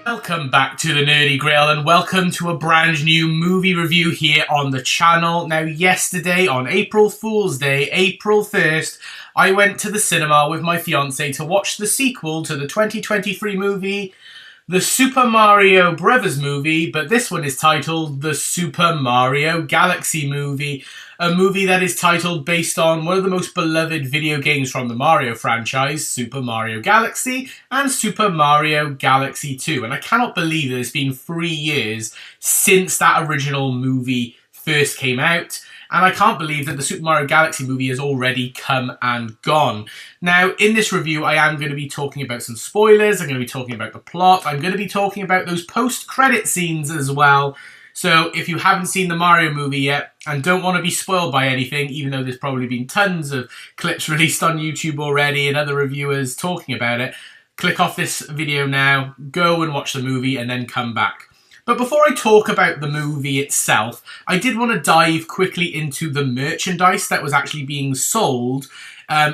Welcome back to the Nerdy Grail and welcome to a brand new movie review here on the channel. Now yesterday on April Fool's Day, April 1st, I went to the cinema with my fiance to watch the sequel to the 2023 movie, the Super Mario Brothers movie, but this one is titled the Super Mario Galaxy movie, a movie that is titled based on one of the most beloved video games from the Mario franchise, Super Mario Galaxy and Super Mario Galaxy 2. And I cannot believe that it's been 3 years since that original movie first came out. And I can't believe that the Super Mario Galaxy movie has already come and gone. Now, in this review, I am going to be talking about some spoilers. I'm going to be talking about the plot. I'm going to be talking about those post-credit scenes as well. So if you haven't seen the Mario movie yet and don't want to be spoiled by anything, even though there's probably been tons of clips released on YouTube already and other reviewers talking about it, click off this video now, go and watch the movie and then come back. But before I talk about the movie itself, I did want to dive quickly into the merchandise that was actually being sold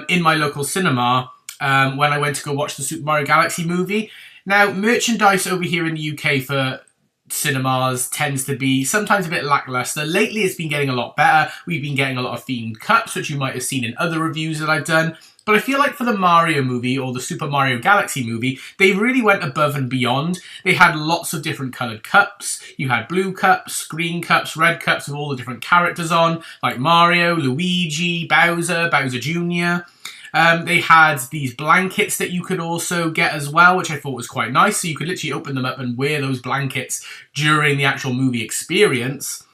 in my local cinema when I went to go watch the Super Mario Galaxy movie. Now, merchandise over here in the UK for cinemas tends to be sometimes a bit lackluster. Lately, it's been getting a lot better. We've been getting a lot of themed cups, which you might have seen in other reviews that I've done. But I feel like for the Mario movie, or the Super Mario Galaxy movie, they really went above and beyond. They had lots of different coloured cups. You had blue cups, green cups, red cups with all the different characters on, like Mario, Luigi, Bowser, Bowser Jr. They had these blankets that you could also get as well, which I thought was quite nice. So you could literally open them up and wear those blankets during the actual movie experience.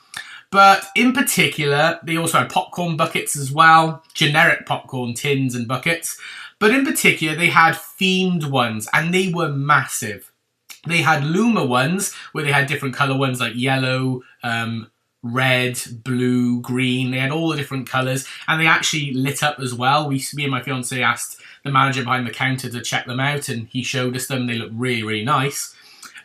But in particular, they also had popcorn buckets as well, generic popcorn tins and buckets. But in particular, they had themed ones, and they were massive. They had Luma ones, where they had different colour ones like yellow, red, blue, green. They had all the different colours, and they actually lit up as well. Me and my fiance asked the manager behind the counter to check them out, and he showed us them. They looked really, really nice.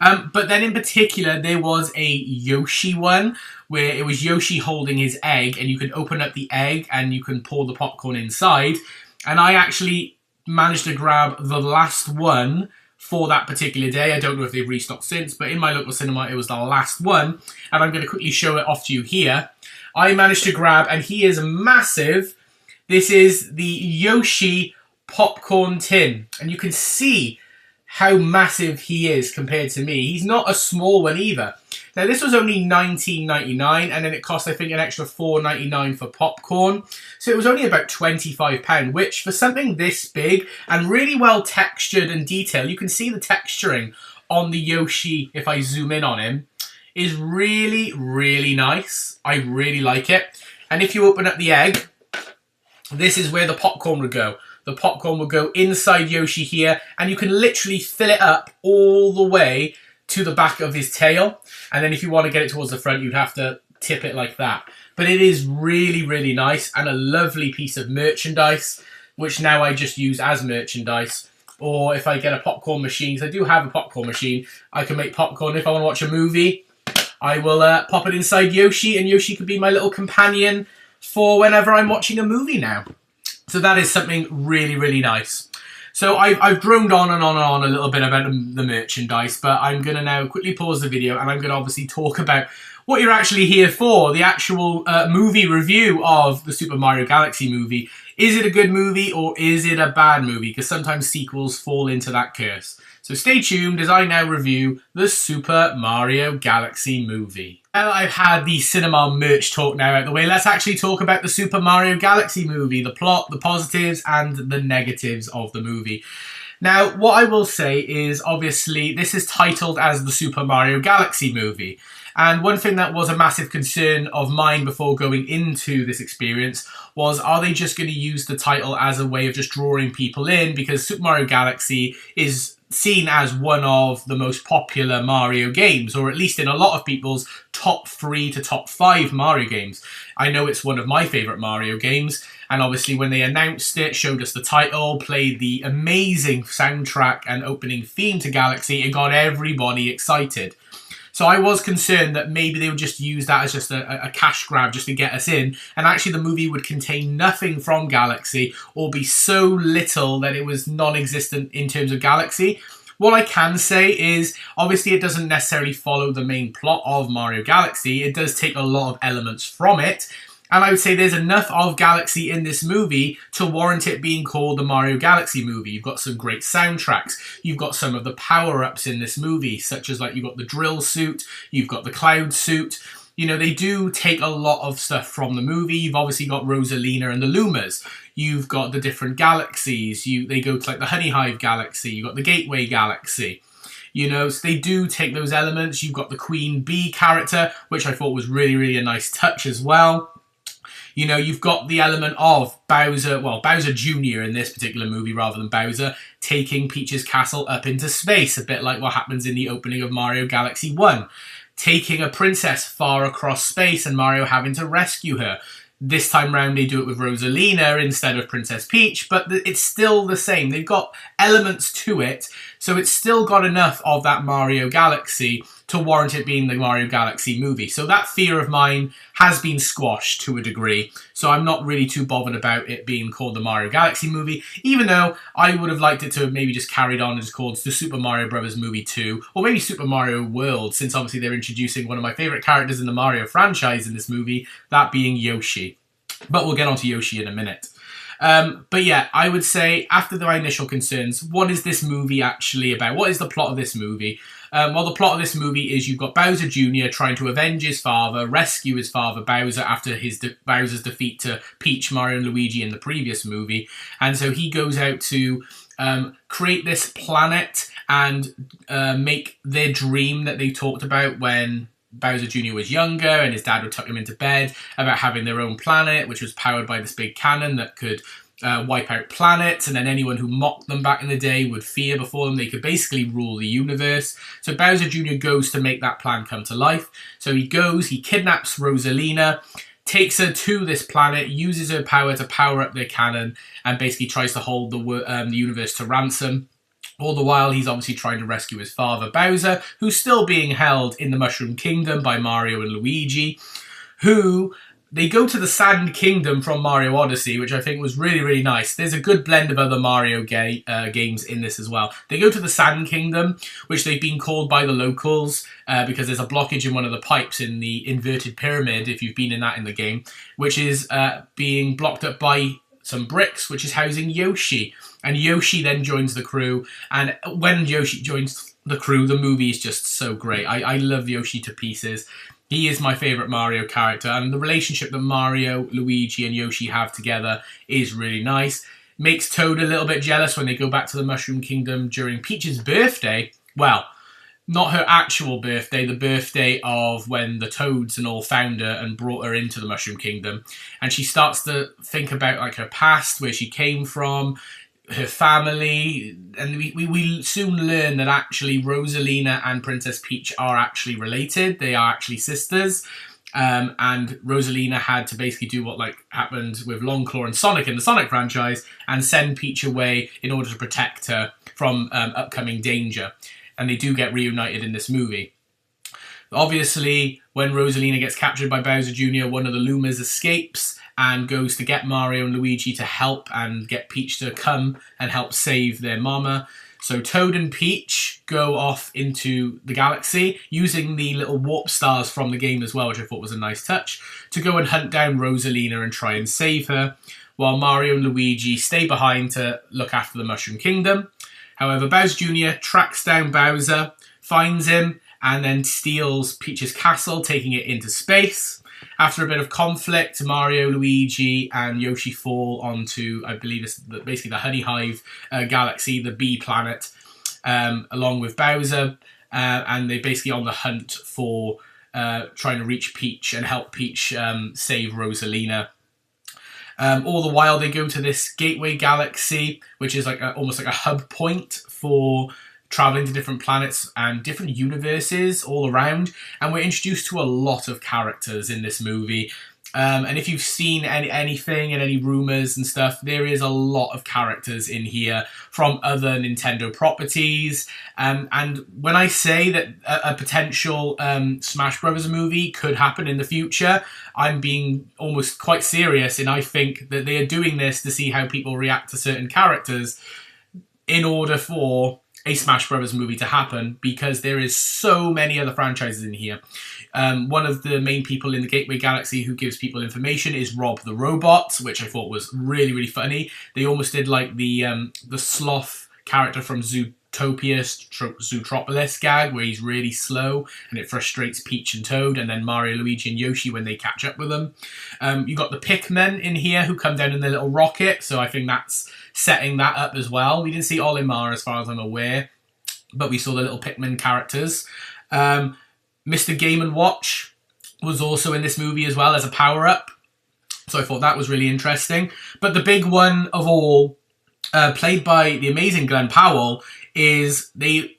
But then in particular, there was a Yoshi one, where it was Yoshi holding his egg, and you can open up the egg and you can pour the popcorn inside. And I actually managed to grab the last one for that particular day. I don't know if they've restocked since, but in my local cinema, it was the last one. And I'm going to quickly show it off to you here. I managed to grab, and he is massive. This is the Yoshi popcorn tin. And you can see how massive he is compared to me. He's not a small one either. Now, this was only $19.99, and then it cost, I think, an extra $4.99 for popcorn. So it was only about £25, which for something this big and really well textured and detailed, you can see the texturing on the Yoshi, if I zoom in on him, is really, really nice. I really like it. And if you open up the egg, this is where the popcorn would go. The popcorn will go inside Yoshi here, and you can literally fill it up all the way to the back of his tail. And then if you want to get it towards the front, you'd have to tip it like that. But it is really, really nice and a lovely piece of merchandise, which now I just use as merchandise. Or if I get a popcorn machine, because I do have a popcorn machine, I can make popcorn. If I want to watch a movie, I will pop it inside Yoshi, and Yoshi could be my little companion for whenever I'm watching a movie now. So that is something really, really nice. So I've droned on and on and on a little bit about the merchandise, but I'm going to now quickly pause the video, and I'm going to obviously talk about what you're actually here for, the actual movie review of the Super Mario Galaxy movie. Is it a good movie or is it a bad movie? Because sometimes sequels fall into that curse. So stay tuned as I now review the Super Mario Galaxy movie. Now I've had the cinema merch talk now out of the way, let's actually talk about the Super Mario Galaxy movie, the plot, the positives and the negatives of the movie. Now, what I will say is, obviously, this is titled as the Super Mario Galaxy movie. And one thing that was a massive concern of mine before going into this experience was, are they just going to use the title as a way of just drawing people in? Because Super Mario Galaxy is seen as one of the most popular Mario games, or at least in a lot of people's top 3 to top 5 Mario games. I know it's one of my favourite Mario games, and obviously when they announced it, showed us the title, played the amazing soundtrack and opening theme to Galaxy, it got everybody excited. So I was concerned that maybe they would just use that as just a cash grab just to get us in, and actually the movie would contain nothing from Galaxy or be so little that it was non-existent in terms of Galaxy. What I can say is, obviously it doesn't necessarily follow the main plot of Mario Galaxy. It does take a lot of elements from it. And I would say there's enough of Galaxy in this movie to warrant it being called the Mario Galaxy movie. You've got some great soundtracks. You've got some of the power-ups in this movie, such as, like, you've got the drill suit, you've got the cloud suit. You know, they do take a lot of stuff from the movie. You've obviously got Rosalina and the Lumas. You've got the different galaxies. They go to, like, the Honey Hive Galaxy. You've got the Gateway Galaxy. You know, so they do take those elements. You've got the Queen Bee character, which I thought was really, really a nice touch as well. You know, you've got the element of Bowser, well, Bowser Jr. in this particular movie rather than Bowser, taking Peach's castle up into space, a bit like what happens in the opening of Mario Galaxy 1. Taking a princess far across space and Mario having to rescue her. This time round they do it with Rosalina instead of Princess Peach, but it's still the same. They've got elements to it, so it's still got enough of that Mario Galaxy to warrant it being the Mario Galaxy movie. So that fear of mine has been squashed to a degree, so I'm not really too bothered about it being called the Mario Galaxy movie, even though I would have liked it to have maybe just carried on and just called the Super Mario Bros. Movie 2, or maybe Super Mario World, since obviously they're introducing one of my favourite characters in the Mario franchise in this movie, that being Yoshi. But we'll get on to Yoshi in a minute. But yeah, I would say, after my initial concerns, what is this movie actually about? What is the plot of this movie? Well, the plot of this movie is you've got Bowser Jr. trying to avenge his father, rescue his father Bowser after Bowser's defeat to Peach, Mario and Luigi in the previous movie. And so he goes out to create this planet and make their dream that they talked about when Bowser Jr. was younger and his dad would tuck him into bed, about having their own planet, which was powered by this big cannon that could wipe out planets, and then anyone who mocked them back in the day would fear before them. They could basically rule the universe. So Bowser Jr. goes to make that plan come to life. So he goes, he kidnaps Rosalina, takes her to this planet, uses her power to power up their cannon, and basically tries to hold the universe to ransom. All the while, he's obviously trying to rescue his father, Bowser, who's still being held in the Mushroom Kingdom by Mario and Luigi, who they go to the Sand Kingdom from Mario Odyssey, which I think was really, really nice. There's a good blend of other Mario games in this as well. They go to the Sand Kingdom, which they've been called by the locals because there's a blockage in one of the pipes in the inverted pyramid, if you've been in that in the game, which is being blocked up by some bricks, which is housing Yoshi. And Yoshi then joins the crew, and when Yoshi joins the crew, the movie is just so great. I love Yoshi to pieces. He is my favourite Mario character, and the relationship that Mario, Luigi and Yoshi have together is really nice. Makes Toad a little bit jealous when they go back to the Mushroom Kingdom during Peach's birthday. Well, not her actual birthday, the birthday of when the Toads and all found her and brought her into the Mushroom Kingdom. And she starts to think about, like, her past, where she came from, her family, and we soon learn that actually Rosalina and Princess Peach are actually related. They are actually sisters. And Rosalina had to basically do what, like, happened with Longclaw and Sonic in the Sonic franchise and send Peach away in order to protect her from upcoming danger. And they do get reunited in this movie. Obviously, when Rosalina gets captured by Bowser Jr., one of the Lumas escapes and goes to get Mario and Luigi to help and get Peach to come and help save their mama. So Toad and Peach go off into the galaxy using the little warp stars from the game as well, which I thought was a nice touch, to go and hunt down Rosalina and try and save her, while Mario and Luigi stay behind to look after the Mushroom Kingdom. However, Bowser Jr. tracks down Bowser, finds him, and then steals Peach's castle, taking it into space. After a bit of conflict, Mario, Luigi, and Yoshi fall onto, I believe it's basically the Honey Hive galaxy, the bee planet, along with Bowser, and they're basically on the hunt for trying to reach Peach and help Peach save Rosalina. All the while, they go to this Gateway Galaxy, which is like almost like a hub point for traveling to different planets and different universes all around. And we're introduced to a lot of characters in this movie. And if you've seen anything and any rumors and stuff, there is a lot of characters in here from other Nintendo properties. And when I say that a potential Smash Brothers movie could happen in the future, I'm being almost quite serious. And I think that they are doing this to see how people react to certain characters in order for a Smash Brothers movie to happen, because there is so many other franchises in here. One of the main people in the Gateway Galaxy who gives people information is Rob the Robot, which I thought was really, really funny. They almost did like the sloth character from Zootropolis gag, where he's really slow and it frustrates Peach and Toad, and then Mario, Luigi and Yoshi when they catch up with them. You got the Pikmin in here who come down in their little rocket, so I think that's setting that up as well. We didn't see Olimar as far as I'm aware, but we saw the little Pikmin characters. Mr. Game & Watch was also in this movie as well as a power-up, so I thought that was really interesting. But the big one of all, played by the amazing Glenn Powell, is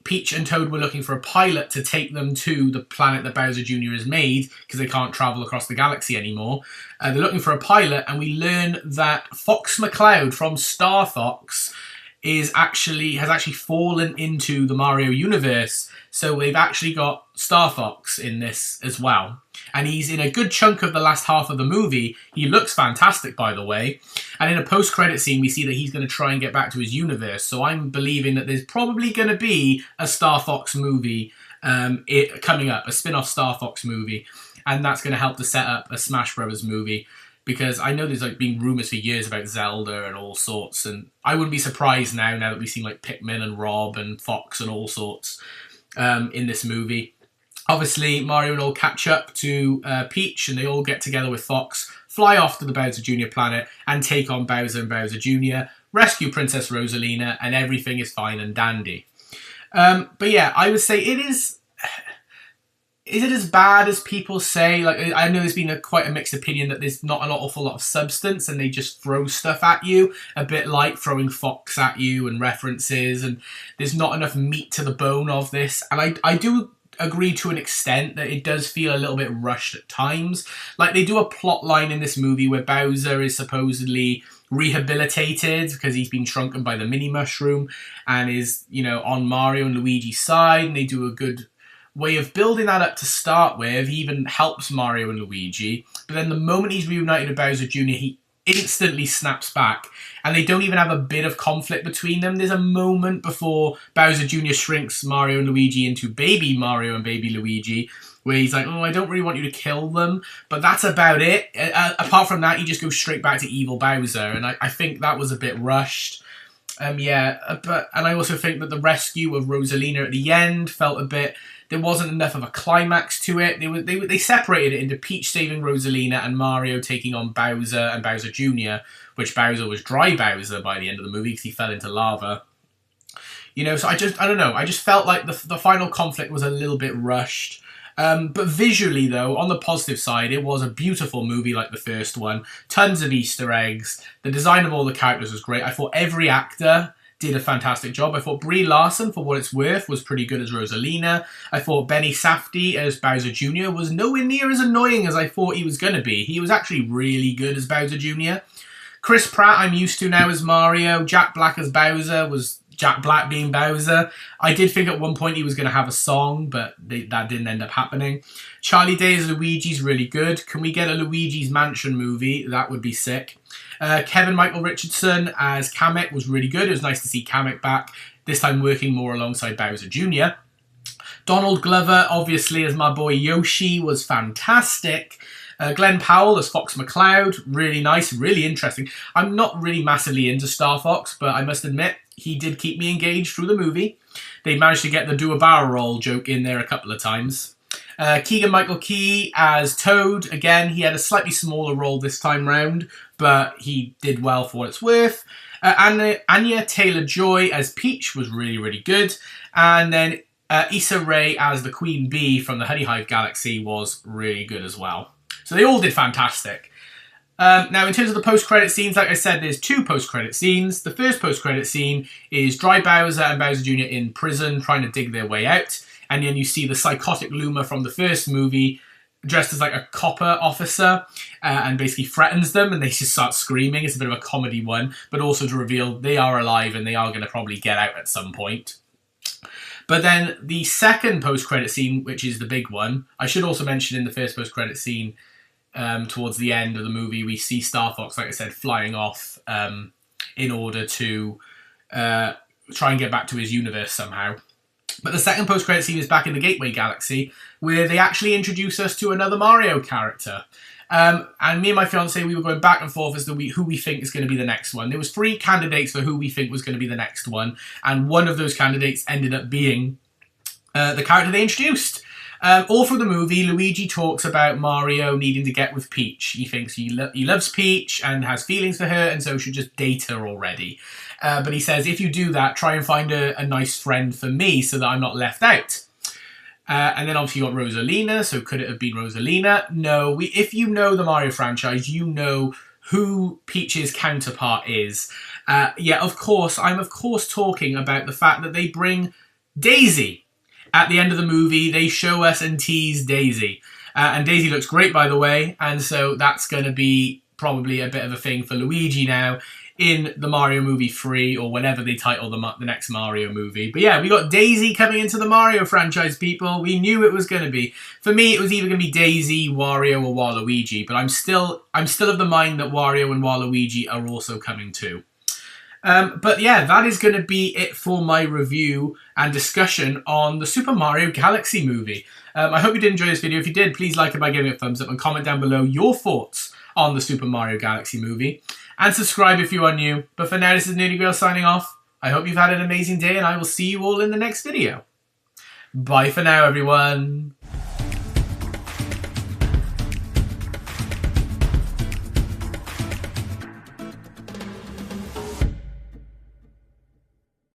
Peach and Toad were looking for a pilot to take them to the planet that Bowser Jr. has made, because they can't travel across the galaxy anymore. They're looking for a pilot, and we learn that Fox McCloud from Star Fox has actually fallen into the Mario universe. So they've actually got Star Fox in this as well. And he's in a good chunk of the last half of the movie. He looks fantastic, by the way. And in a post-credit scene, we see that he's going to try and get back to his universe. So I'm believing that there's probably going to be a Star Fox movie coming up, a spin-off Star Fox movie. And that's going to help to set up a Smash Brothers movie. Because I know there's been rumours for years about Zelda and all sorts. And I wouldn't be surprised now that we've seen Pikmin and Rob and Fox and all sorts in this movie. Obviously, Mario will all catch up to Peach, and they all get together with Fox, fly off to the Bowser Jr. planet, and take on Bowser and Bowser Jr., rescue Princess Rosalina, and everything is fine and dandy. But yeah, I would say it is... Is it as bad as people say? I know there's been quite a mixed opinion that there's not an awful lot of substance and they just throw stuff at you, a bit like throwing Fox at you and references, and there's not enough meat to the bone of this. And I do agree to an extent that it does feel a little bit rushed at times. They do a plot line in this movie where Bowser is supposedly rehabilitated because he's been shrunken by the mini mushroom and is, on Mario and Luigi's side, and they do a good way of building that up to start with. He even helps Mario and Luigi, but then the moment he's reunited with Bowser Jr., he instantly snaps back, and they don't even have a bit of conflict between them. There's a moment before Bowser Jr. shrinks Mario and Luigi into baby Mario and baby Luigi, where he's like, oh, I don't really want you to kill them, but that's about it. Apart from that, he just goes straight back to evil Bowser, and I think that was a bit rushed. And I also think that the rescue of Rosalina at the end felt a bit... There wasn't enough of a climax to it. They separated it into Peach saving Rosalina and Mario taking on Bowser and Bowser Jr., which Bowser was dry Bowser by the end of the movie because he fell into lava. So I don't know. I just felt like the final conflict was a little bit rushed. But visually, though, on the positive side, it was a beautiful movie like the first one. Tons of Easter eggs. The design of all the characters was great. I thought every actor did a fantastic job. I thought Brie Larson, for what it's worth, was pretty good as Rosalina. I thought Benny Safdie as Bowser Jr. was nowhere near as annoying as I thought he was going to be. He was actually really good as Bowser Jr. Chris Pratt, I'm used to now as Mario. Jack Black as Bowser was Jack Black being Bowser. I did think at one point he was going to have a song, but that didn't end up happening. Charlie Day as Luigi's really good. Can we get a Luigi's Mansion movie? That would be sick. Kevin Michael Richardson as Kamek was really good. It was nice to see Kamek back, this time working more alongside Bowser Jr. Donald Glover, obviously, as my boy Yoshi, was fantastic. Glenn Powell as Fox McCloud, really nice, really interesting. I'm not really massively into Star Fox, but I must admit, he did keep me engaged through the movie. They managed to get the do a barrel roll joke in there a couple of times. Keegan-Michael Key as Toad. Again, he had a slightly smaller role this time round, but he did well for what it's worth. Anya Taylor-Joy as Peach was really, really good. And then Issa Rae as the Queen Bee from the Honey Hive Galaxy was really good as well. So they all did fantastic. Now, in terms of the post-credit scenes, like I said, there's two post-credit scenes. The first post-credit scene is Dry Bowser and Bowser Jr. in prison trying to dig their way out. And then you see the psychotic Luma from the first movie dressed as like a copper officer and basically threatens them, and they just start screaming. It's a bit of a comedy one, but also to reveal they are alive and they are going to probably get out at some point. But then the second post-credit scene, which is the big one, I should also mention in the first post-credit scene, towards the end of the movie, we see Star Fox, like I said, flying off in order to try and get back to his universe somehow. But the second post-credit scene is back in the Gateway Galaxy, where they actually introduce us to another Mario character. And me and my fiance, we were going back and forth as to who we think is going to be the next one. There was 3 candidates for who we think was going to be the next one, and one of those candidates ended up being the character they introduced. All through the movie, Luigi talks about Mario needing to get with Peach. He thinks he loves Peach and has feelings for her, and so should just date her already. But he says, if you do that, try and find a nice friend for me so that I'm not left out. And then obviously you got Rosalina, so could it have been Rosalina? No, if you know the Mario franchise, you know who Peach's counterpart is. Yeah, of course, I'm of course talking about the fact that they bring Daisy. At the end of the movie, they show us and tease Daisy. And Daisy looks great, by the way, and so that's going to be probably a bit of a thing for Luigi now in the Mario movie 3, or whenever they title the next Mario movie. But yeah, we got Daisy coming into the Mario franchise, people. We knew it was going to be. For me, it was either going to be Daisy, Wario, or Waluigi, but I'm still of the mind that Wario and Waluigi are also coming too. But yeah, that is going to be it for my review and discussion on the Super Mario Galaxy movie. I hope you did enjoy this video. If you did, please like it by giving it a thumbs up and comment down below your thoughts on the Super Mario Galaxy movie. And subscribe if you are new. But for now, this is Nerdy Girl signing off. I hope you've had an amazing day, and I will see you all in the next video. Bye for now, everyone.